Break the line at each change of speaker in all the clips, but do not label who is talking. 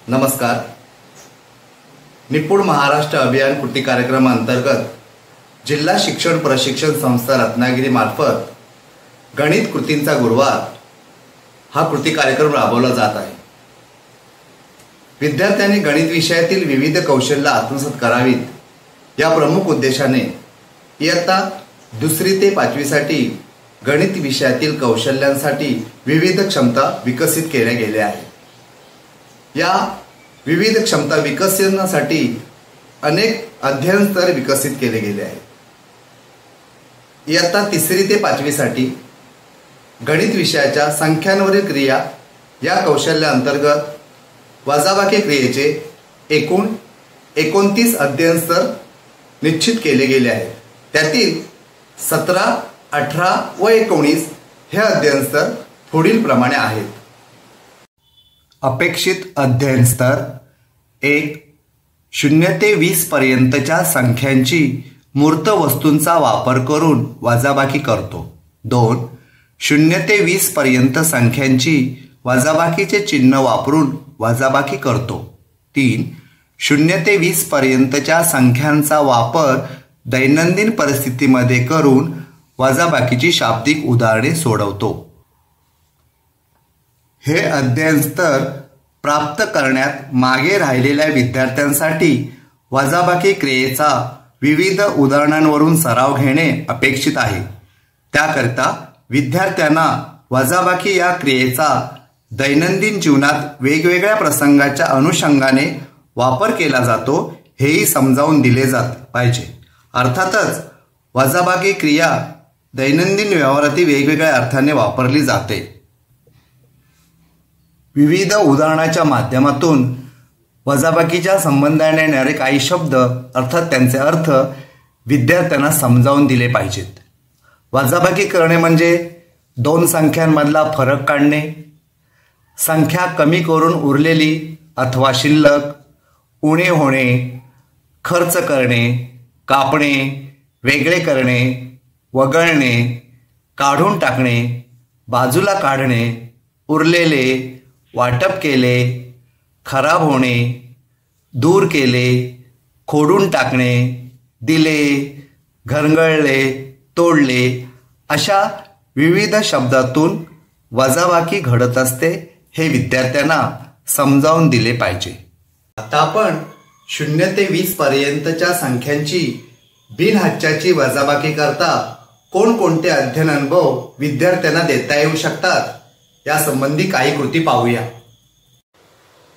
नमस्कार। निपुण महाराष्ट्र अभियान कृती कार्यक्रम अंतर्गत जिल्हा शिक्षण प्रशिक्षण संस्था रत्नागिरी मार्फत गणित कृतींचा गुरुवार हा कृती कार्यक्रम राबवला जात आहे। विद्यार्थ्यांनी गणित विषयातील विविध कौशल्य आत्मसात करावीत या प्रमुख उद्देशाने इयत्ता 2री ते 5वी साठी गणित विषयातील कौशल्यांसाठी विविध क्षमता विकसित केल्या गेल्या आहेत। या विविध क्षमता विकसनासाठी अनेक अध्ययन स्तर विकसित केले गेले आहेत। इयत्ता 3री ते 5वी साठी गणित विषयाच्या संख्यांवरील क्रिया या कौशल्याअंतर्गत वजाबाकी क्रियेचे एकूण 29 अध्ययन स्तर निश्चित केले गेले आहेत। त्यातील 17, 18 व 19 हे अध्ययन स्तर पुढील प्रमाणे आहेत। अपेक्षित अध्ययन स्तर 1. 0 ते 20 पर्यंतच्या संख्यांची मूर्त वस्तूंचा वापर करून वजाबाकी करतो। 2. 0 ते 20 पर्यंत संख्यांची वजाबाकीचे चिन्ह वापरून वजाबाकी करतो। 3. 0 ते 20 पर्यंतच्या संख्यांचा वापर दैनंदिन परिस्थितीमध्ये करून वजाबाकीची शाब्दिक उदाहरणे सोडवतो। हे अध्ययन स्तर प्राप्त करण्यात मागे राहिलेल्या विद्यार्थ्यांसाठी वजाबाकी क्रियेचा विविध उदाहरणांवरून सराव घेणे अपेक्षित आहे। त्याकरिता विद्यार्थ्यांना वजाबाकी या क्रियेचा दैनंदिन जीवनात वेगवेगळ्या प्रसंगाच्या अनुषंगाने वापर केला जातो हेही समजावून दिले जात पाहिजे। अर्थातच वजाबाकी क्रिया दैनंदिन व्यवहारातील वेगवेगळ्या अर्थाने वापरली जाते। विविध उदाहरणाच्या माध्यमातून वजाबाकीच्या संबंधाने येणारे काही शब्द अर्थात त्यांचे अर्थ विद्यार्थ्यांना समजावून दिले पाहिजेत। वजाबाकी करणे म्हणजे 2 संख्यांमधला फरक काढणे, संख्या कमी करून उरलेली अथवा शिल्लक, उणे होणे, खर्च करणे, कापणे, वेगळे करणे, वगळणे, काढून टाकणे, बाजूला काढणे, उरलेले, वाटप केले, खराब होणे, दूर केले, खोडून टाकणे, दिले, घरंगळले, तोडले अशा विविध शब्दातून वजाबाकी घडत असते हे विद्यार्थ्यांना समजावून दिले पाहिजे। आता आपण 0 ते 20 पर्यंतच्या संख्यांची बिनहक्काची वजाबाकी करता कोणकोणते अध्ययन अनुभव विद्यार्थ्यांना देता येऊ शकतात या संबंधी काही कृती पाहूया।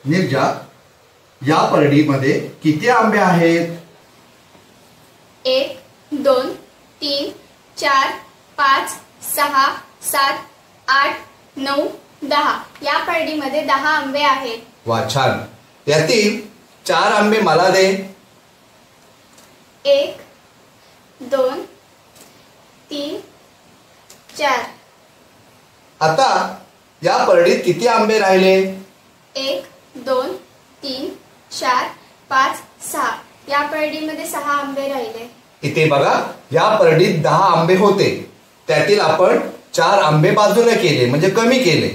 निर्जा, या परडीमध्ये किती आंबे आहेत?
1, 2, 3, 4, 5, 6, 7, 8, 9, 10 या परडीमध्ये 10 आंबे आहेत।
वा, छान। यातील 4 आंबे मला दे।
1, 2, 3, 4।
आता या परडीत किती आंबे राहिले?
1, 2, 3, 4, 5, 6 या परडीमध्ये 6 आंबे राहिले।
इथे बघा, या परडीत 10 आंबे होते, त्यातील आपण 4 आंबे बाजूला केले म्हणजे कमी केले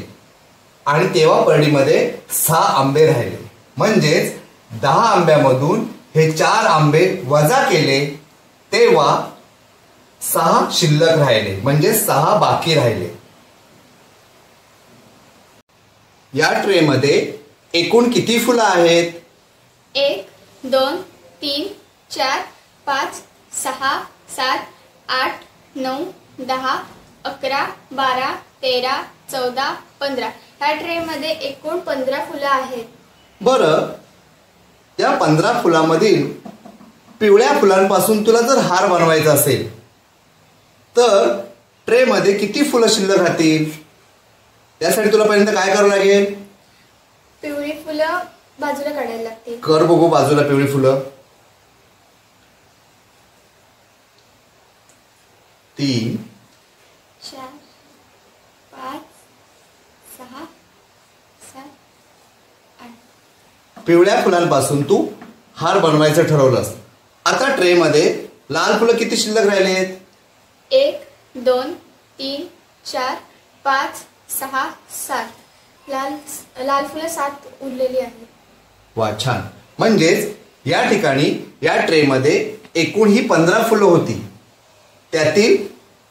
आणि तेव्हा परडीमध्ये 6 आंबे राहिले। म्हणजेच 10 आंब्यामधून हे 4 आंबे वजा केले तेव्हा 6 शिल्लक राहिले म्हणजे 6 बाकी राहिले। या ट्रे मध्ये एकूण किती फुलं आहेत?
1, 2, 3, 4, 5, 6, 7, 8, 9, 10, 11, 12, 13, 14, 15 या ट्रे मध्ये एकूण 15 फुलं आहेत।
बरं, या 15 फुलांमधील पिवळ्या फुलांपासून तुला जर हार बनवायचा असेल तर ट्रे मध्ये किती फुलं शिल्लक राहतील? त्यासाठी तुला पहिल्यांदा काय करावं लागेल?
पिवळी फुलं बाजूला काढायला लागतील।
कर बघू बाजूला पिवळी फुलं। 3,
4, 5, 6, 7, 8
पिवळ्या फुलांपासून तू हार बनवायचं ठरवलंस। आता ट्रे मध्ये लाल फुलं किती शिल्लक राहिलेत?
1, 2, 3, 4, 5, 6, 7 लाल फुलं 7 उरलेली आहेत।
वा, छान. म्हणजेच या ठिकाणी या ट्रेमध्ये एकूण ही 15 फुलं होती. त्यातील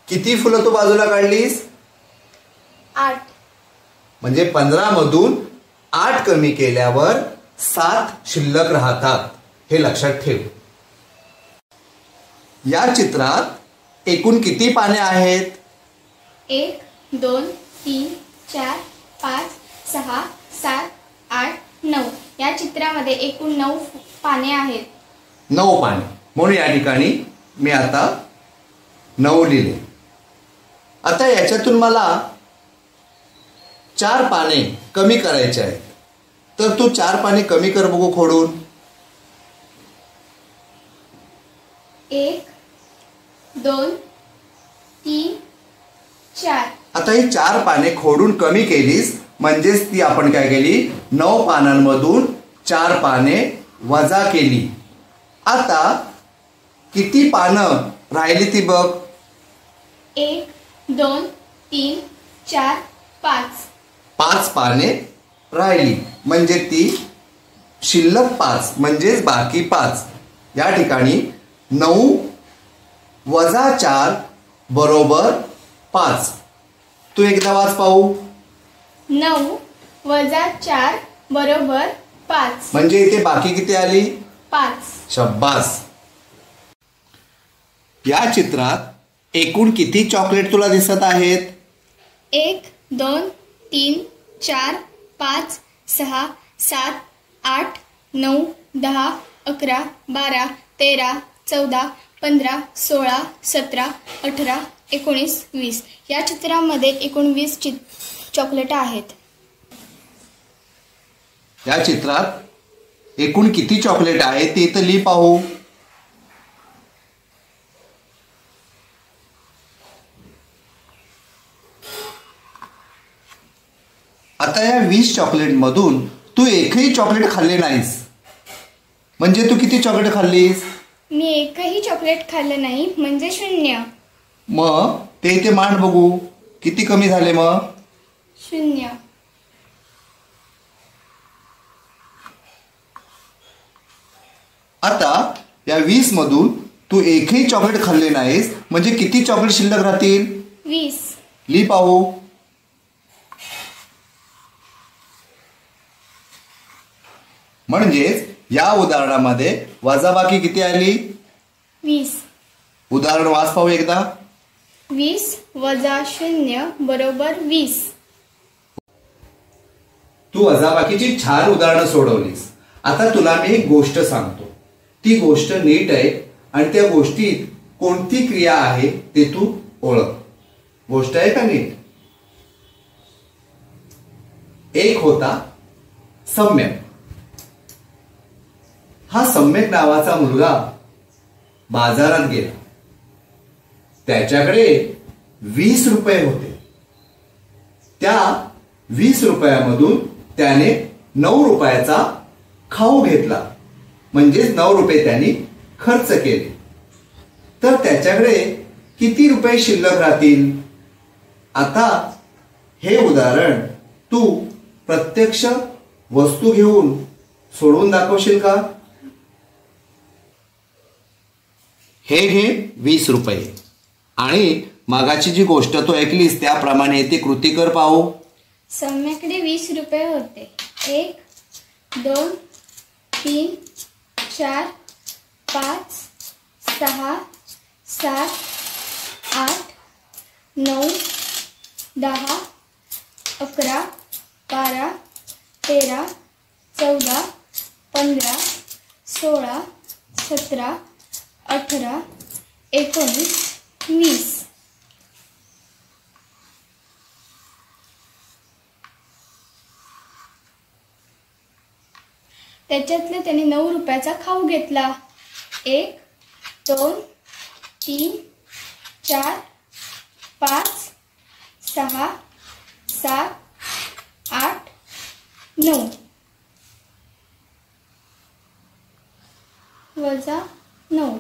किती फुलं तू बाजूला काढलीस?
8.
म्हणजे 15 मधून 8 कमी केल्यावर 7 शिल्लक राहतात. हे लक्षात ठेव. या चित्रात एकूण किती पाने आहेत?
1 2 3 4 5 6 7 8 9. या चित्रामध्ये एकूण 9 पाने आहेत.
9 पाने. म्हणून या ठिकाणी मी आता 9 लिहिले. आता याच्यातून मला 4 पाने कमी करायचे आहेत. तर तू 4 पाने कमी कर बघू खोडून.
1 2 3 4.
आता ही 4 पाने खोडून कमी केलीस म्हणजेच ती आपण काय केली? 9 पानांमधून 4 पाने वजा केली. आता किती पानं राहिली ती बघ.
1 2 3 4 5.
5 पाने राहिली म्हणजे ती शिल्लक 5 म्हणजेच बाकी 5. या ठिकाणी 9 वजा 4 बरोबर 5. तू एकदा वाच पाहू.
9 वजा 4 बरोबर 5.
म्हणजे इथे बाकी किती आली?
5.
शब्बास. या चित्रात एकूण किती चॉकलेट तुला दिसत आहेत?
1 2 3 4 5 6 7 8 9 10 11 12 13 14 15 16 17 18 19 20. या चित्रामध्ये एकूण 20 चॉकलेट आहेत.
या चित्रात एकूण किती चॉकलेट आहेत ते इथं लिही पाहू. आता या 20 चॉकलेट मधून तू एकही चॉकलेट खाल्ले नाहीस. म्हणजे तू किती चॉकलेट खाल्लीस?
मी एकही चॉकलेट खाल्लं नाही म्हणजे 0.
मग ते इथे मांड बघू किती कमी झाले मग.
0.
आता या 20 मधून तू एकही चॉकलेट खाल्ले नाहीस म्हणजे किती चॉकलेट शिल्लक राहतील?
20.
लिही पाहू. म्हणजेच या उदाहरणामध्ये वजाबाकी किती आली?
20.
उदाहरण वाच पाहू एकदा.
20 वजा 0 बरोबर 20.
तू वजाबाकीची छान उदाहरणं सोडवलीस. आता तुला मी एक गोष्ट सांगतो. ती गोष्ट नीट आहे आणि त्या गोष्टीत कोणती क्रिया आहे ते तू ओळख. गोष्ट आहे का नीट? एक होता सम्यक. हा सम्यक नावाचा मुलगा बाजारात गेला. त्याच्याकडे 20 रुपये होते. त्या 20 रुपयामधून त्याने 9 रुपयाचा खाऊ घेतला. म्हणजेच 9 रुपये त्यांनी खर्च केले. तर त्याच्याकडे किती रुपये शिल्लक राहतील? आता हे उदाहरण तू प्रत्यक्ष वस्तू घेऊन सोडवून दाखवशील का? हे घे 20 रुपये आणि मागाची जी गोष्ट तू ऐकलीस त्याप्रमाणे ती कृती कर पाहू.
सम्यकडे 20 रुपये होते. 1 2 3 4 5 6 7 8 9 10 11 12 13 14 15 16 17 18 19 20. त्याच्यातले त्याने 9 रुपयाचा खाऊ घेतला. 1 2 3 4 5 6 7 8 9 वजा 9.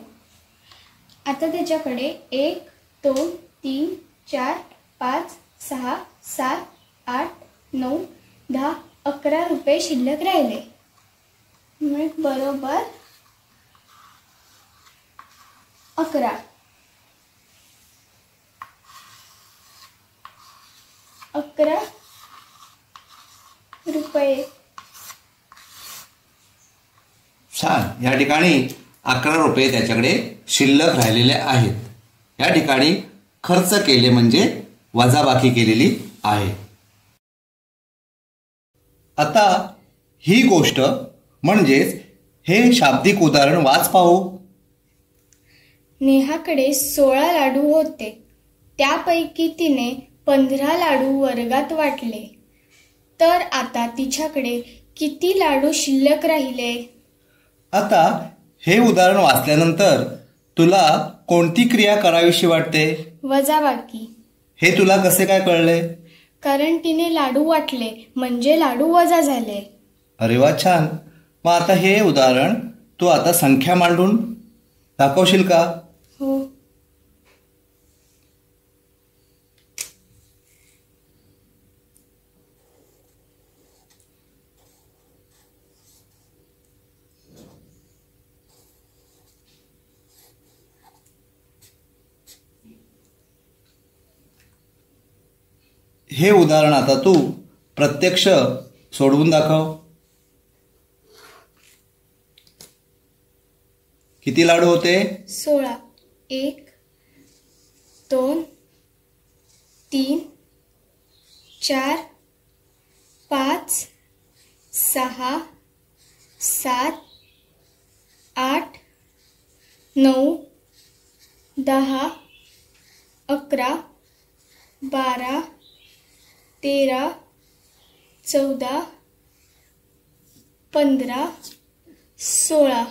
आता त्याच्याकडे 1 2 3 4 5 6 7 8 9 10 11 रुपये शिल्लक राहिले. बरोबर 11. 11 रुपये.
छान. या ठिकाणी 11 रुपये त्याच्याकडे शिल्लक राहिलेले आहेत. या ठिकाणी खर्च केले म्हणजे वजाबाकी केलेली आहे. आता ही गोष्ट म्हणजेच हे शाब्दिक उदाहरण वाच पाहू.
नेहाकडे 16 लाडू होते. त्यापैकी तिने 15 लाडू वर्गात वाटले. तर आता तिच्याकडे किती लाडू शिल्लक राहिले?
आता हे उदाहरण वाचल्यानंतर तुला कोणती क्रिया करावीशी वाटते?
वजाबाकी.
हे तुला कसे काय कळले?
कारण तिने लाडू वाटले म्हणजे लाडू वजा झाले.
अरे वा, छान. मग आता हे उदाहरण तू आता संख्या मांडून दाखवशील का?
हो.
हे उदाहरण आता तू प्रत्यक्ष सोडवून दाखव. किती लाडू होते?
16. 1 2 3 4 5 6 7 8 9 10 11 12 13 14 15 16.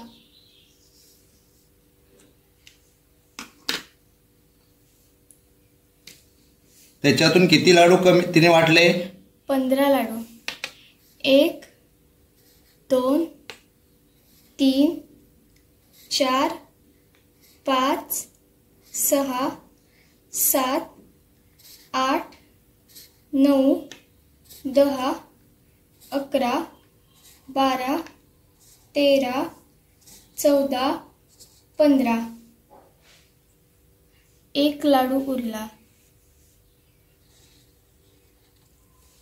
त्याच्यातून किती लाडू कमी तिने वाटले?
15 लाडू. 1 2 3 4 5 6 7 8 9 10 11 12 13 14 15. एक लाडू उरला.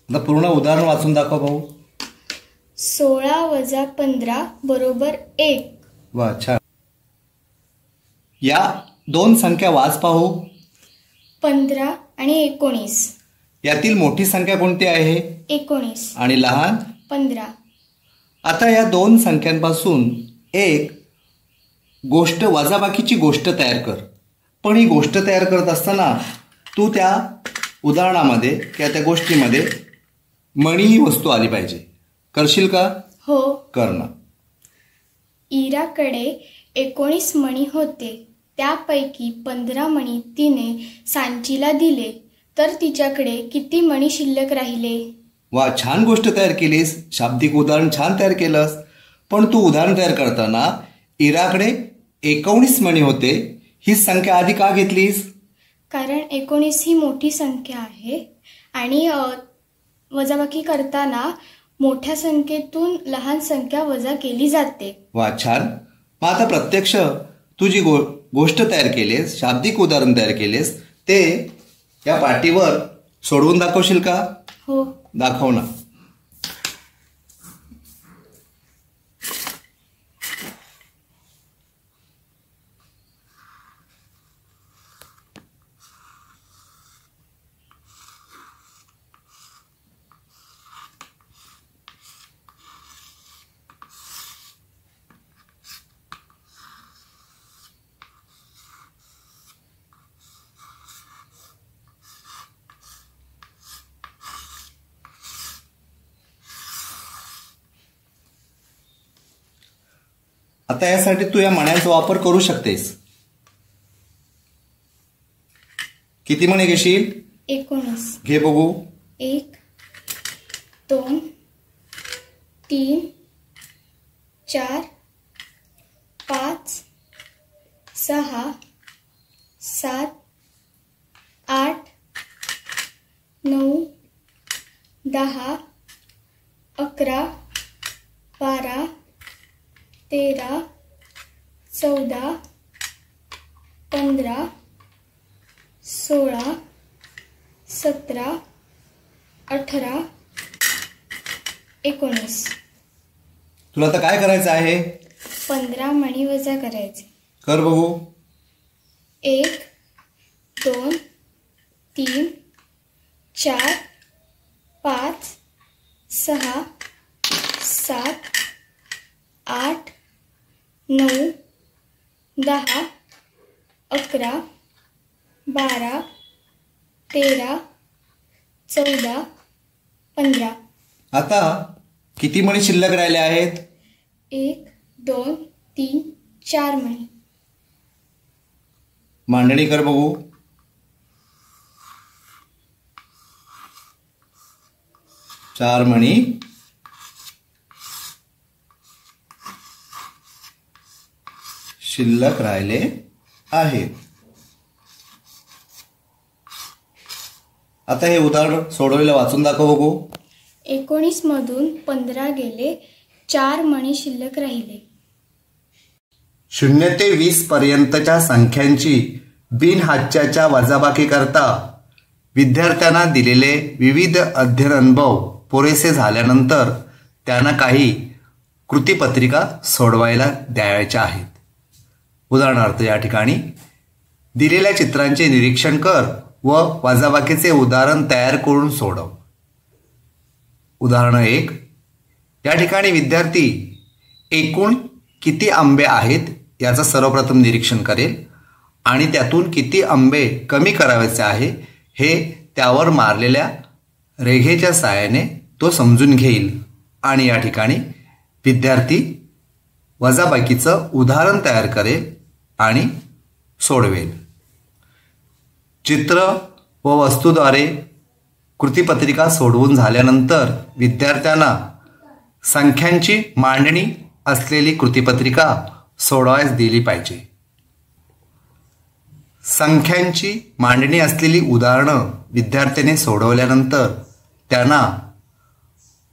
आता पूर्ण उदाहरण वाचून दाखव भाऊ.
16 वजा 15 बरोबर 1.
वा, छान. या दोन संख्या वाच पाहू.
15 आणि 19.
यातील मोठी संख्या कोणती आहे?
19.
आणि लहान?
15.
आता या दोन संख्यांपासून एक गोष्ट वजाबाकीची गोष्ट तयार कर. पण ही गोष्ट तयार करत असताना तू त्या उदाहरणामध्ये किंवा त्या गोष्टीमध्ये मणी ही वस्तू आली पाहिजे. करशील का?
हो.
कर ना.
इराकडे 19 मणी होते. त्यापैकी 15 मणी तिने सांचीला दिले. तर तिच्याकडे किती मणी शिल्लक राहिले?
वा, छान गोष्ट तयार केलीस. शाब्दिक उदाहरण छान तयार केलंस. पण तू उदाहरण तयार करताना इराकडे 19 मणी होते ही संख्या आधी का घेतलीस?
कारण 19 ही मोठी संख्या आहे आणि वजाबाकी करताना मोठ्या संख्येतून लहान संख्या वजा केली जाते.
वा, छान. मग आता प्रत्यक्ष तू जी गोष्ट तयार केलीस, शाब्दिक उदाहरण तयार केलेस, ते या पाटीवर सोडवून दाखवशील का?
हो.
दाखव ना. आता यासाठी तू या मण्यांचा वापर करू शकतेस. किती मणी घेशील?
19.
घे बघू.
1 2 3 4 5 6 7 8 9 10 11 12 13, 14, 15, 16, 17, 18, 19.
तुला आता काय करायचं आहे?
15 मणी वजा करायचे.
कर बघू.
1, 2, 3, 4, 5, 6, 7, 8, 9, 10, 11, 12, 13, 14, 15.
आता किती मणी शिल्लक राहिले आहेत?
1, 2, 3, 4 मणी.
मांडणी कर बघू. 4 मणी शिल्लक राहिले आहेत. आता हे उदाहरण सोडवलेलं वाचून दाखव बघू.
19 मधून 15 गेले, 4 मणी शिल्लक राहिले.
0 ते 20 पर्यंतच्या संख्यांची बिनहाच्याच्या वजाबाकी करता विद्यार्थ्यांना दिलेले विविध अध्ययन अनुभव पुरेसे झाल्यानंतर त्यांना काही कृतीपत्रिका सोडवायला द्यायच्या आहेत. उदाहरणार्थ या ठिकाणी दिलेल्या चित्रांचे निरीक्षण कर व वजाबाकीचे उदाहरण तयार करून सोडव. उदाहरण 1. या ठिकाणी विद्यार्थी एकूण किती आंबे आहेत याचं सर्वप्रथम निरीक्षण करेल आणि त्यातून किती आंबे कमी करायचे आहे हे त्यावर मारलेल्या रेघेच्या सहाय्याने तो समजून घेईल आणि या ठिकाणी विद्यार्थी वजाबाकीचं उदाहरण तयार करेल आणि सोडवेल. चित्र व वस्तूद्वारे कृतीपत्रिका सोडवून झाल्यानंतर विद्यार्थ्यांना संख्यांची मांडणी असलेली कृतीपत्रिका सोडवायला दिली पाहिजे. संख्यांची मांडणी असलेली उदाहरणं विद्यार्थ्याने सोडवल्यानंतर त्यांना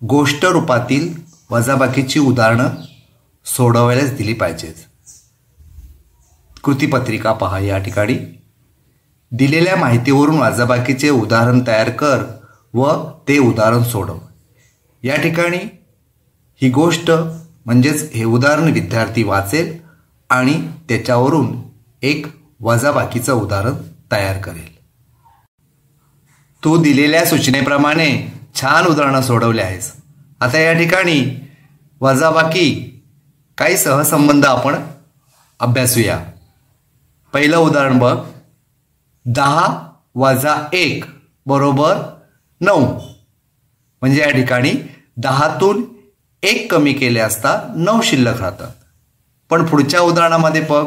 गोष्ट रूपातील वजाबाकीची उदाहरणं सोडवायलाच दिली पाहिजेत. कृतीपत्रिका पहा. या ठिकाणी दिलेल्या माहितीवरून वजाबाकीचे उदाहरण तयार कर व ते उदाहरण सोडव. या ठिकाणी ही गोष्ट म्हणजेच हे उदाहरण विद्यार्थी वाचेल आणि त्याच्यावरून एक वजाबाकीचं उदाहरण तयार करेल. तू दिलेल्या सूचनेप्रमाणे छान उदाहरणं सोडवले आहेस. आता या ठिकाणी वजाबाकी काही सहसंबंध आपण अभ्यासूया. पहिलं उदाहरण बघ. 10 वजा 1 बरोबर 9. म्हणजे या ठिकाणी 10तून 1 कमी केले असता 9 शिल्लक राहतात. पण पुढच्या उदाहरणामध्ये बघ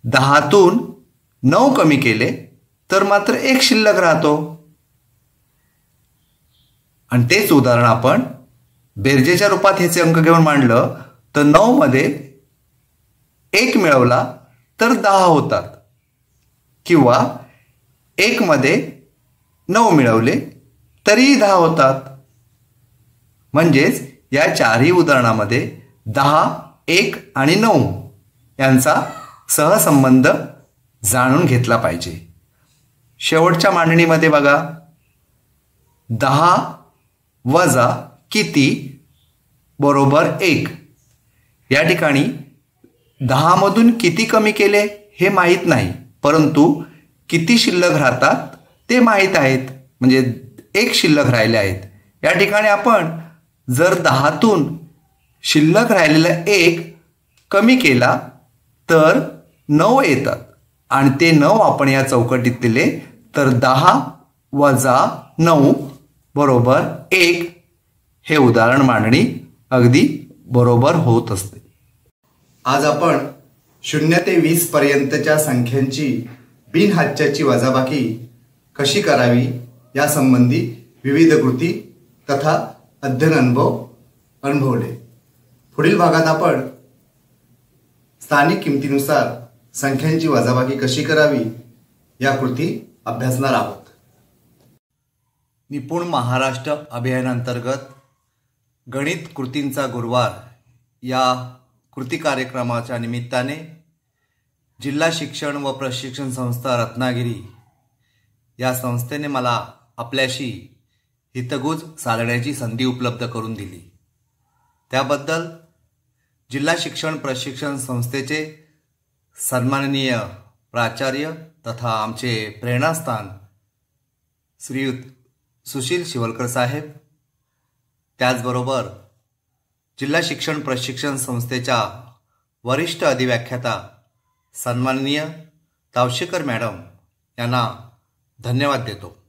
10तून 9 कमी केले तर मात्र 1 शिल्लक राहतो. आणि तेच उदाहरण आपण बेरजेच्या रूपात ह्याचे अंक घेऊन मांडलं तर 9 मध्ये 1 मिळवला तर 10 होतात किंवा 1 मध्ये 9 मिळवले तरीही 10 होतात. म्हणजेच या चारही उदाहरणामध्ये 10, 1 आणि 9 यांचा सहसंबंध जाणून घेतला पाहिजे. शेवटच्या मांडणीमध्ये बघा 10 वजा किती बरोबर 1. या ठिकाणी 10 मधून किती कमी केले हे माहीत नाही, परंतु किती शिल्लक राहतात ते माहीत आहेत. म्हणजे 1 शिल्लक राहिले आहेत. या ठिकाणी आपण जर 10तून शिल्लक राहिलेला 1 कमी केला तर 9 येतात आणि ते 9 आपण या चौकटीत दिले तर 10 वजा 9 बरोबर 1 हे उदाहरण मांडणी अगदी बरोबर होत असते. आज आपण 0 ते 20 पर्यंतच्या संख्यांची बिनहाच्याची वजाबाकी कशी करावी यासंबंधी विविध कृती तथा अध्ययन अनुभवले. पुढील भागात आपण स्थानिक किमतीनुसार संख्यांची वजाबाकी कशी करावी या कृती अभ्यासणार आहोत. निपुण महाराष्ट्र अभियानांतर्गत गणित कृतींचा गुरुवार या कृती कार्यक्रमाच्या निमित्ताने जिल्हा शिक्षण व प्रशिक्षण संस्था रत्नागिरी या संस्थेने मला आपल्याशी हितगुज साधण्याची संधी उपलब्ध करून दिली। त्याबद्दल जिल्हा शिक्षण प्रशिक्षण संस्थेचे सन्माननीय प्राचार्य तथा आमचे प्रेरणास्थान श्रीयुत सुशील शिवलकर साहेब, त्याचबरोबर जिल्हा शिक्षण प्रशिक्षण संस्थेच्या वरिष्ठ अधिव्याख्याता सन्माननीय तावशेकर मॅडम यांना धन्यवाद देतो।